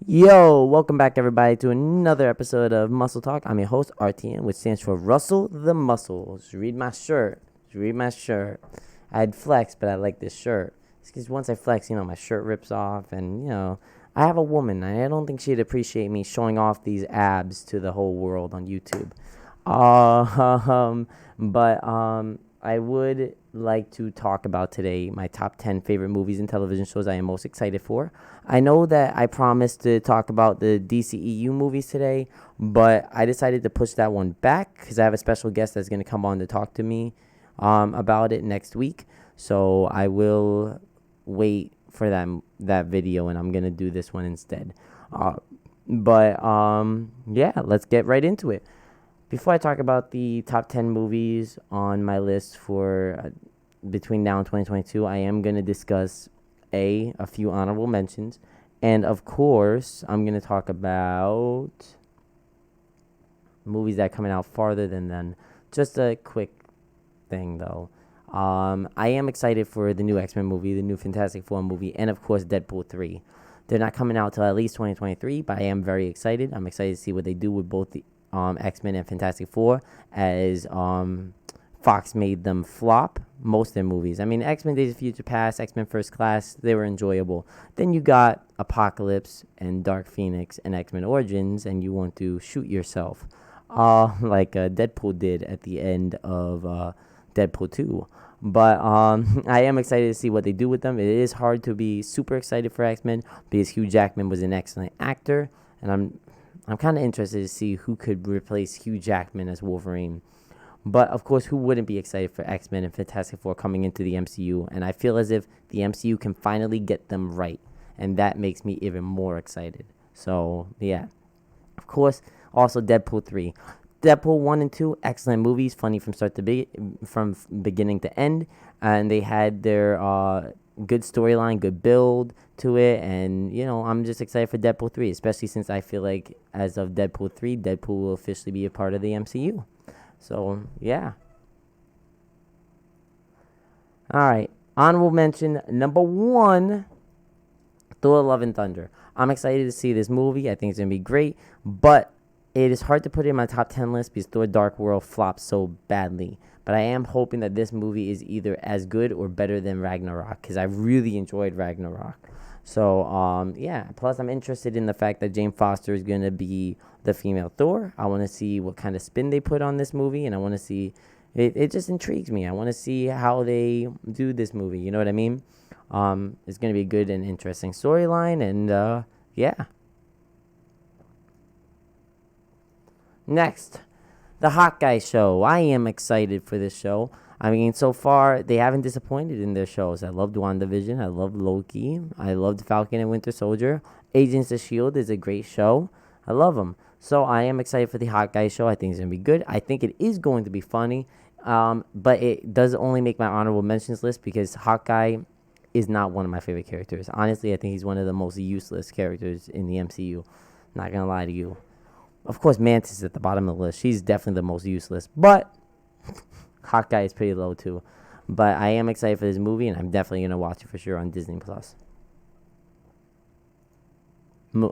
Yo, welcome back everybody to another episode of Muscle Talk. I'm your host RTN, which stands for Russell the Muscle. Just read my shirt. Just read my shirt. I'd flex, but I like this shirt. It's because once I flex, my shirt rips off, and I have a woman. And I don't think she'd appreciate me showing off these abs to the whole world on YouTube. But I would like to talk about today my top 10 favorite movies and television shows I am most excited for. I know that I promised to talk about the DCEU movies today, but I decided to push that one back because I have a special guest that's going to come on to talk to me about it next week. So I will wait for that video, and I'm going to do this one instead. Yeah, let's get right into it. Before I talk about the top 10 movies on my list for between now and 2022, I am going to discuss a few honorable mentions. And of course, I'm going to talk about movies that are coming out farther than then. Just a quick thing, though. I am excited for the new X-Men movie, the new Fantastic Four movie, and of course, Deadpool 3. They're not coming out till at least 2023, but I am very excited. I'm excited to see what they do with both the X-Men and Fantastic Four, as Fox made them flop most of their movies. I mean, X-Men Days of Future Past, X-Men First Class, they were enjoyable. Then you got Apocalypse and Dark Phoenix and X-Men Origins, and you want to shoot yourself, like Deadpool did at the end of Deadpool 2. But I am excited to see what they do with them. It is hard to be super excited for X-Men because Hugh Jackman was an excellent actor, and I'm kind of interested to see who could replace Hugh Jackman as Wolverine. But of course, who wouldn't be excited for X-Men and Fantastic Four coming into the MCU? And I feel as if the MCU can finally get them right, and that makes me even more excited. So yeah, of course, also Deadpool 3. Deadpool 1 and 2, excellent movies, funny from from beginning to end, and they had their good storyline, good build to it, and I'm just excited for Deadpool 3, especially since I feel like as of Deadpool 3, Deadpool will officially be a part of the MCU. So, yeah. All right. Honorable mention number 1, Thor Love and Thunder. I'm excited to see this movie. I think it's going to be great, but it is hard to put it in my top 10 list because Thor Dark World flopped so badly. But I am hoping that this movie is either as good or better than Ragnarok because I really enjoyed Ragnarok. So, yeah. Plus, I'm interested in the fact that Jane Foster is going to be the female Thor. I want to see what kind of spin they put on this movie, and I want to see. It just intrigues me. I want to see how they do this movie. You know what I mean? It's going to be a good and interesting storyline, and yeah. Next, the Hawkeye show. I am excited for this show. I mean, so far, they haven't disappointed in their shows. I loved WandaVision. I loved Loki. I loved Falcon and Winter Soldier. Agents of S.H.I.E.L.D. is a great show. I love them. So I am excited for the Hawkeye show. I think it's going to be good. I think it is going to be funny. But it does only make my honorable mentions list because Hawkeye is not one of my favorite characters. Honestly, I think he's one of the most useless characters in the MCU. Not going to lie to you. Of course, Mantis is at the bottom of the list. She's definitely the most useless. But Hawkeye is pretty low, too. But I am excited for this movie, and I'm definitely going to watch it for sure on Disney+.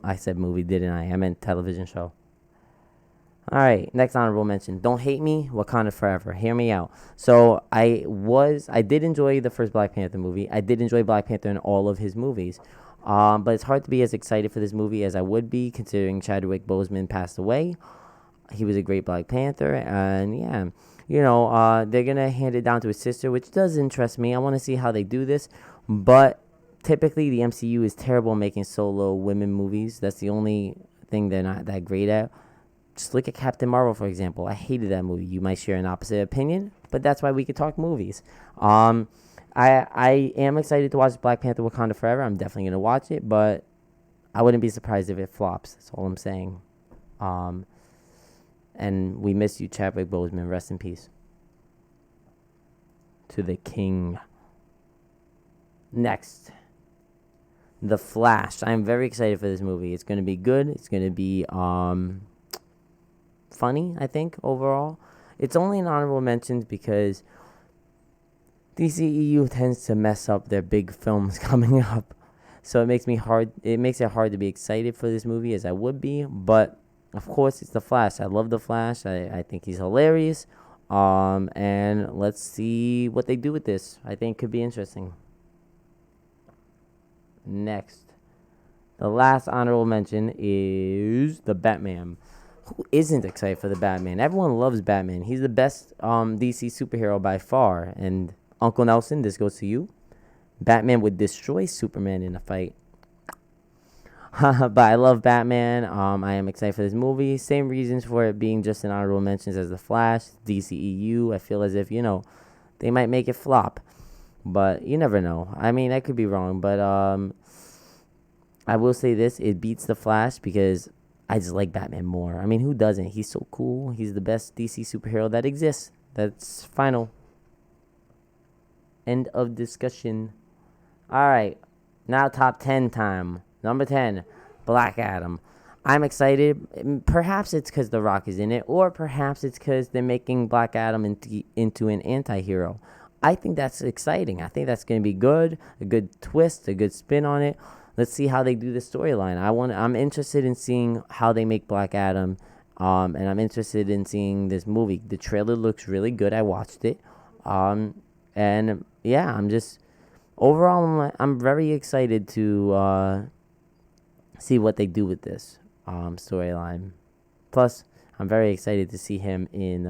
I said movie, didn't I? I meant television show. All right, next honorable mention. Don't Hate Me, Wakanda Forever. Hear me out. So I did enjoy the first Black Panther movie. I did enjoy Black Panther in all of his movies. But it's hard to be as excited for this movie as I would be, considering Chadwick Boseman passed away. He was a great Black Panther, and yeah, they're gonna hand it down to his sister, which does interest me. I want to see how they do this, but typically the MCU is terrible at making solo women movies. That's the only thing they're not that great at. Just look at Captain Marvel, for example. I hated that movie. You might share an opposite opinion, but that's why we could talk movies. I am excited to watch Black Panther Wakanda Forever. I'm definitely going to watch it, but I wouldn't be surprised if it flops. That's all I'm saying. And we miss you, Chadwick Boseman. Rest in peace. To the king. Next, The Flash. I'm very excited for this movie. It's going to be good. It's going to be funny, I think, overall. It's only an honorable mention because DCEU tends to mess up their big films coming up. So it makes it hard to be excited for this movie as I would be, but of course it's the Flash. I love the Flash. I think he's hilarious. And let's see what they do with this. I think it could be interesting. Next, the last honorable mention is the Batman. Who isn't excited for the Batman? Everyone loves Batman. He's the best DC superhero by far. And Uncle Nelson, this goes to you. Batman would destroy Superman in a fight. But I love Batman. I am excited for this movie. Same reasons for it being just an honorable mentions as The Flash, DCEU. I feel as if, they might make it flop. But you never know. I mean, I could be wrong. But I will say this. It beats The Flash because I just like Batman more. I mean, who doesn't? He's so cool. He's the best DC superhero that exists. That's final. End of discussion. All right. Now top 10 time. Number 10, Black Adam. I'm excited. Perhaps it's because The Rock is in it, or perhaps it's because they're making Black Adam into an anti-hero. I think that's exciting. I think that's going to be good, a good twist, a good spin on it. Let's see how they do the storyline. I'm interested in seeing how they make Black Adam, and I'm interested in seeing this movie. The trailer looks really good. I watched it, and yeah, overall, I'm very excited to see what they do with this storyline. Plus, I'm very excited to see him in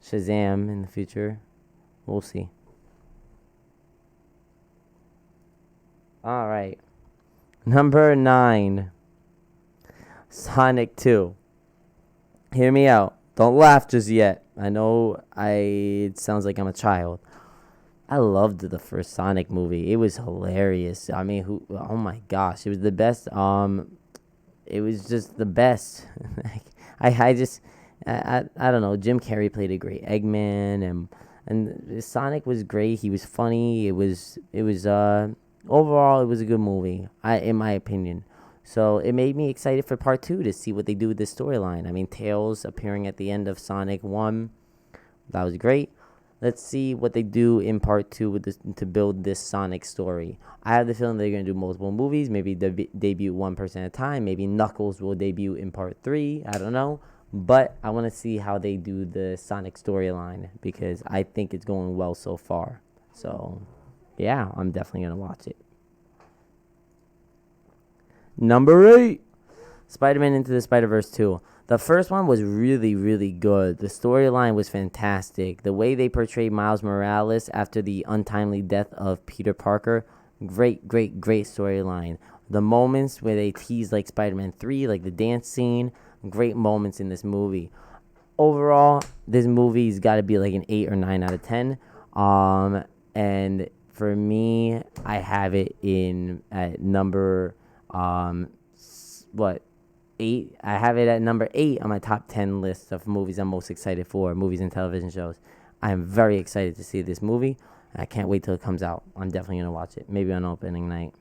Shazam in the future. We'll see. All right. Number 9, Sonic 2. Hear me out. Don't laugh just yet. I know it sounds like I'm a child. I loved the first Sonic movie. It was hilarious. I mean, oh my gosh, it was the best. It was just the best. I don't know. Jim Carrey played a great Eggman, and Sonic was great. He was funny. It was overall it was a good movie. In my opinion. So it made me excited for part 2 to see what they do with this storyline. I mean, Tails appearing at the end of Sonic 1, that was great. Let's see what they do in part 2 with this to build this Sonic story. I have the feeling they're going to do multiple movies, maybe debut one person at a time. Maybe Knuckles will debut in part 3. I don't know. But I want to see how they do the Sonic storyline because I think it's going well so far. So, yeah, I'm definitely going to watch it. Number 8, Spider-Man Into the Spider-Verse 2. The first one was really, really good. The storyline was fantastic. The way they portrayed Miles Morales after the untimely death of Peter Parker, great, great, great storyline. The moments where they tease like Spider-Man 3, like the dance scene, great moments in this movie. Overall, this movie's got to be like an 8 or 9 out of 10. And for me, I have it in at number 8. I have it at number 8 on my top 10 list of movies I'm most excited for, movies and television shows. I am very excited to see this movie. I can't wait till it comes out. I'm definitely going to watch it. Maybe on opening night.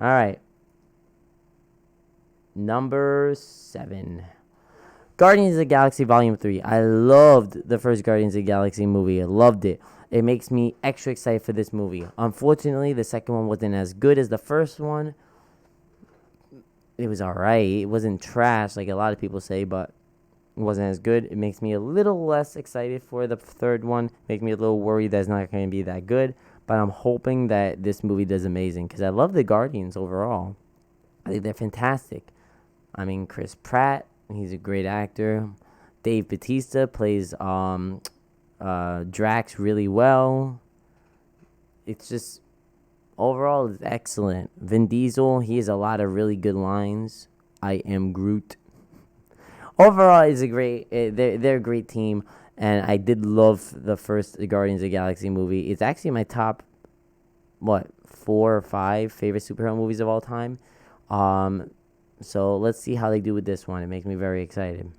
All right. Number 7. Guardians of the Galaxy Volume 3. I loved the first Guardians of the Galaxy movie. I loved it. It makes me extra excited for this movie. Unfortunately, the second one wasn't as good as the first one. It was alright. It wasn't trash like a lot of people say, but it wasn't as good. It makes me a little less excited for the third one. Makes me a little worried that it's not going to be that good. But I'm hoping that this movie does amazing because I love the Guardians overall. I think they're fantastic. I mean, Chris Pratt, he's a great actor. Dave Bautista plays Drax really well. It's just... overall, it's excellent. Vin Diesel, he has a lot of really good lines. I am Groot. Overall, it's a great. They're a great team, and I did love the first Guardians of the Galaxy movie. It's actually my top, 4 or 5 favorite superhero movies of all time. So let's see how they do with this one. It makes me very excited.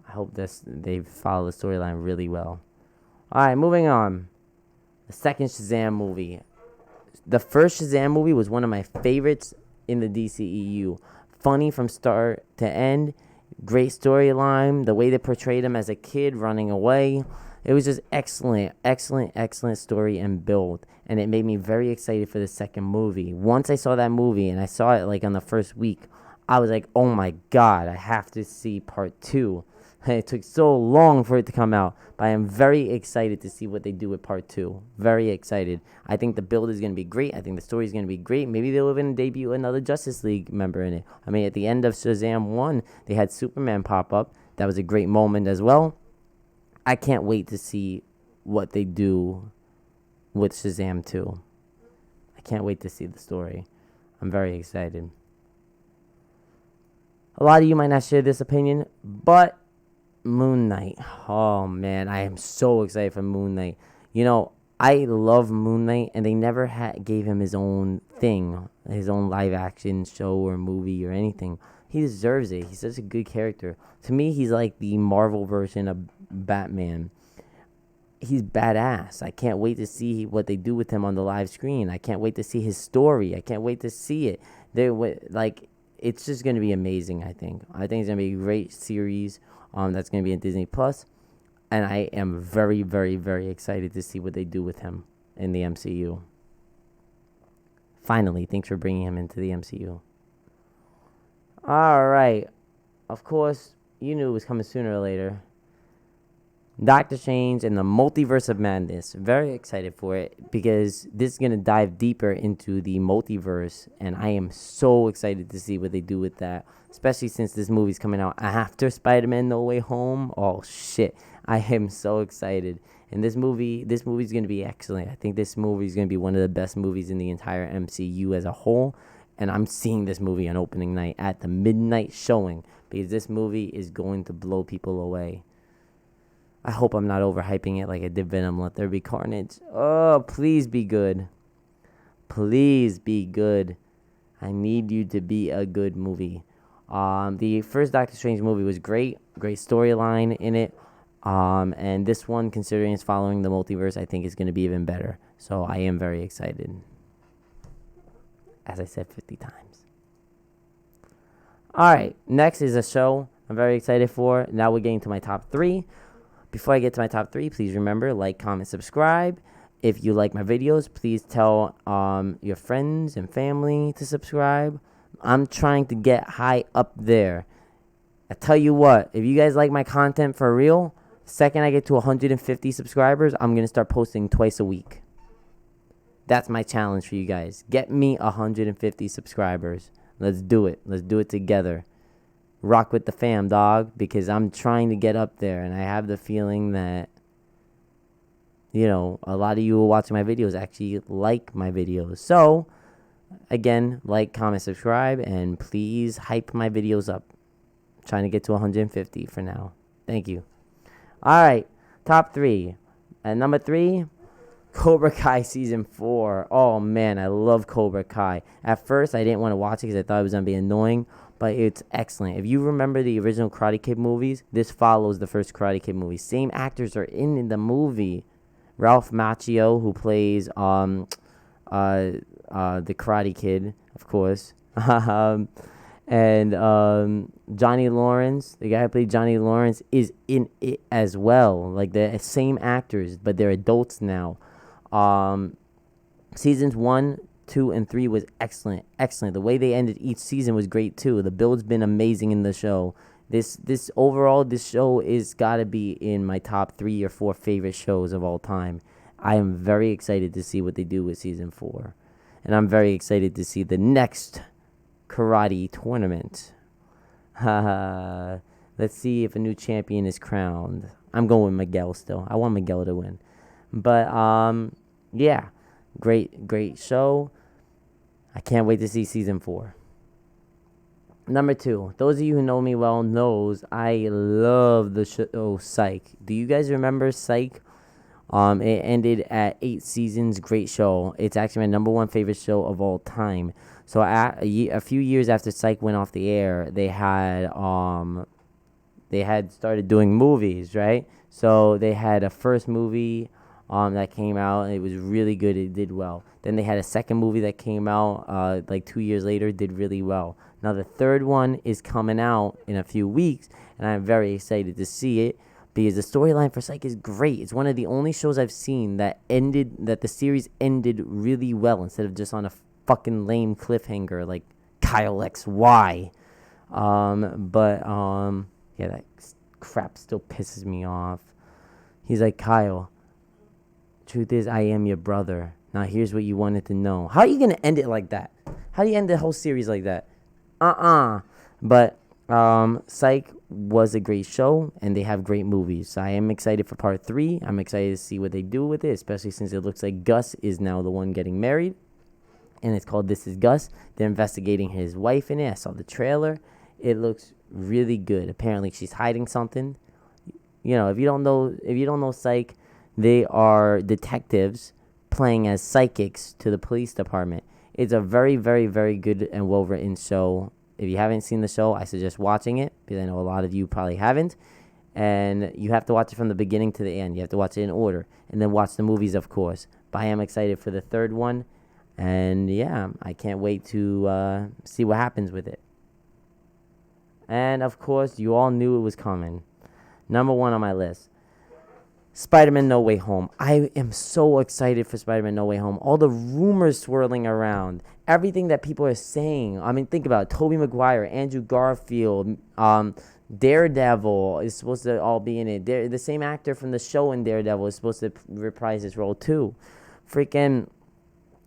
I hope they follow the storyline really well. All right, moving on. The second Shazam movie. The first Shazam movie was one of my favorites in the DCEU. Funny from start to end. Great storyline. The way they portrayed him as a kid running away. It was just excellent, excellent, excellent story and build. And it made me very excited for the second movie. Once I saw that movie and I saw it like on the first week, I was like, oh my God, I have to see part two. It took so long for it to come out, but I am very excited to see what they do with part two. Very excited. I think the build is going to be great. I think the story is going to be great. Maybe they'll even debut another Justice League member in it. I mean, at the end of Shazam 1, they had Superman pop up. That was a great moment as well. I can't wait to see what they do with Shazam 2. I can't wait to see the story. I'm very excited. A lot of you might not share this opinion, but Moon Knight. Oh, man, I am so excited for Moon Knight. You know, I love Moon Knight, and they never gave him his own thing, his own live-action show or movie or anything. He deserves it. He's such a good character. To me, he's like the Marvel version of Batman. He's badass. I can't wait to see what they do with him on the live screen. I can't wait to see his story. I can't wait to see it. It's just going to be amazing, I think. I think it's going to be a great series that's going to be in Disney Plus. And I am very, very, very excited to see what they do with him in the MCU. Finally, thanks for bringing him into the MCU. All right. Of course, you knew it was coming sooner or later. Doctor Strange and the Multiverse of Madness. Very excited for it because this is going to dive deeper into the multiverse, and I am so excited to see what they do with that, especially since this movie's coming out after Spider-Man No Way Home. Oh, shit. I am so excited. And this movie's going to be excellent. I think this movie is going to be one of the best movies in the entire MCU as a whole, and I'm seeing this movie on opening night at the midnight showing because this movie is going to blow people away. I hope I'm not overhyping it like I did Venom. Let There Be Carnage. Oh, please be good. Please be good. I need you to be a good movie. The first Doctor Strange movie was great. Great storyline in it. And this one, considering it's following the multiverse, I think is going to be even better. So I am very excited. As I said 50 times. All right. Next is a show I'm very excited for. Now we're getting to my top 3. Before I get to my top 3, please remember, like, comment, subscribe. If you like my videos, please tell your friends and family to subscribe. I'm trying to get high up there. I tell you what, if you guys like my content for real, second I get to 150 subscribers, I'm going to start posting twice a week. That's my challenge for you guys. Get me 150 subscribers. Let's do it. Let's do it together. Rock with the fam, dog, because I'm trying to get up there, and I have the feeling that, you know, a lot of you who are watching my videos actually like my videos. So, again, like, comment, subscribe, and please hype my videos up. I'm trying to get to 150 for now. Thank you. All right, top 3. At number 3, Cobra Kai Season 4. Oh, man, I love Cobra Kai. At first, I didn't want to watch it because I thought it was going to be annoying. But it's excellent. If you remember the original Karate Kid movies, this follows the first Karate Kid movie. Same actors are in the movie. Ralph Macchio, who plays the Karate Kid, of course. And Johnny Lawrence, the guy who played Johnny Lawrence, is in it as well. Like, the same actors, but they're adults now. Seasons 1, 2, and 3 was excellent. The way they ended each season was great too. The build's been amazing in the show. This show is gotta be in my top 3 or 4 favorite shows of all time. I am very excited to see what they do with season 4, and I'm very excited to see the next karate tournament. Let's see if a new champion is crowned. I'm going with Miguel still. I want Miguel to win, but yeah, great show. I can't wait to see season 4. Number 2. Those of you who know me well knows I love the show Psych. Do you guys remember Psych? It ended at 8 seasons. Great show. It's actually my number 1 favorite show of all time. So a few years after Psych went off the air, they had started doing movies, right? So they had a first movie that came out, and it was really good. It did well. Then they had a second movie that came out like 2 years later, did really well. Now the third one is coming out in a few weeks, and I'm very excited to see it. because the storyline for Psych is great. It's one of the only shows I've seen that the series ended really well instead of just on a fucking lame cliffhanger like Kyle XY. Yeah, that crap still pisses me off. He's like, Kyle, truth is, I am your brother. Now here's what you wanted to know. How are you gonna end it like that? How do you end the whole series like that? But Psych was a great show, and they have great movies. So I am excited for part 3. I'm excited to see what they do with it, especially since it looks like Gus is now the one getting married, and it's called This Is Gus. They're investigating his wife in it. I saw the trailer. It looks really good. Apparently, she's hiding something. If you don't know Psych, they are detectives playing as psychics to the police department. It's a very, very, very good and well-written show. If you haven't seen the show, I suggest watching it, because I know a lot of you probably haven't. And you have to watch it from the beginning to the end. You have to watch it in order. And then watch the movies, of course. But I am excited for the third one. And yeah, I can't wait to see what happens with it. And of course, you all knew it was coming. Number 1 on my list, Spider-Man No Way Home. I am so excited for Spider-Man No Way Home. All the rumors swirling around, everything that people are saying. I mean, think about it. Tobey Maguire, Andrew Garfield, Daredevil is supposed to all be in it. The same actor from the show in Daredevil is supposed to reprise his role too. Freaking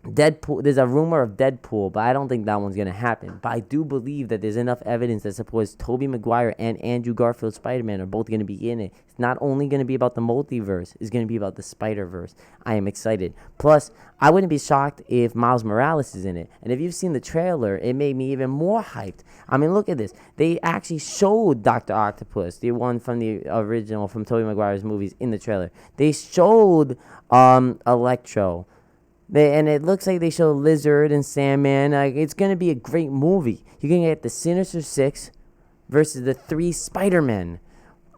Deadpool. There's a rumor of Deadpool, but I don't think that one's going to happen. But I do believe that there's enough evidence that supports Tobey Maguire and Andrew Garfield Spider-Man are both going to be in it. It's not only going to be about the multiverse, it's going to be about the Spider-Verse. I am excited. Plus, I wouldn't be shocked if Miles Morales is in it. And if you've seen the trailer, it made me even more hyped. I mean, look at this. They actually showed Dr. Octopus, the one from the original, from Tobey Maguire's movies, in the trailer. They showed Electro. And it looks like they show Lizard and Sandman. It's going to be a great movie. You're going to get the Sinister Six versus the 3 Spider-Men.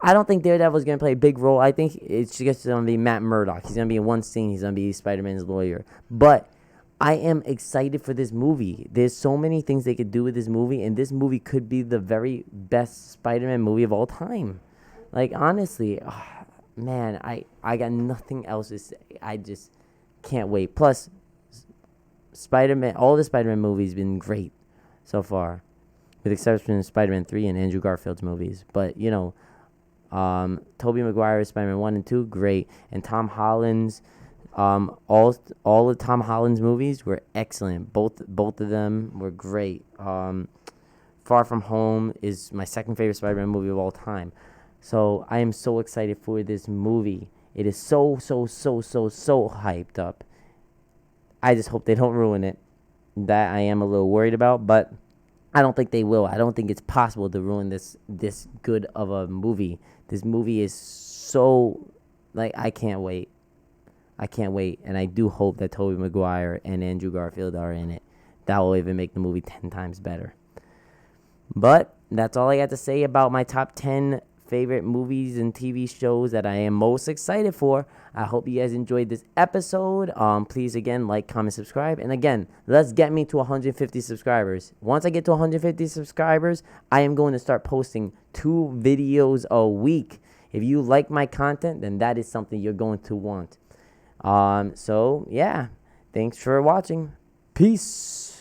I don't think Daredevil is going to play a big role. I think it's just going to be Matt Murdock. He's going to be in one scene. He's going to be Spider-Man's lawyer. But I am excited for this movie. There's so many things they could do with this movie, and this movie could be the very best Spider-Man movie of all time. Like, honestly, man, I got nothing else to say. I just can't wait. Plus, Spider-Man, all the Spider-Man movies been great so far, with exception of Spider-Man 3 and Andrew Garfield's movies. But, Tobey Maguire's Spider-Man 1 and 2, great. And Tom Holland's, all of Tom Holland's movies were excellent. Both of them were great. Far From Home is my second favorite Spider-Man movie of all time. So I am so excited for this movie. It is so hyped up. I just hope they don't ruin it. That I am a little worried about, but I don't think they will. I don't think it's possible to ruin this good of a movie. This movie is so, I can't wait. And I do hope that Tobey Maguire and Andrew Garfield are in it. That will even make the movie 10 times better. But that's all I got to say about my top 10 favorite movies and TV shows that I am most excited for. I hope you guys enjoyed this episode. Please, again, like, comment, subscribe. And again, let's get me to 150 subscribers. Once I get to 150 subscribers, I am going to start posting 2 videos a week. If you like my content, then that is something you're going to want. So, yeah. Thanks for watching. Peace.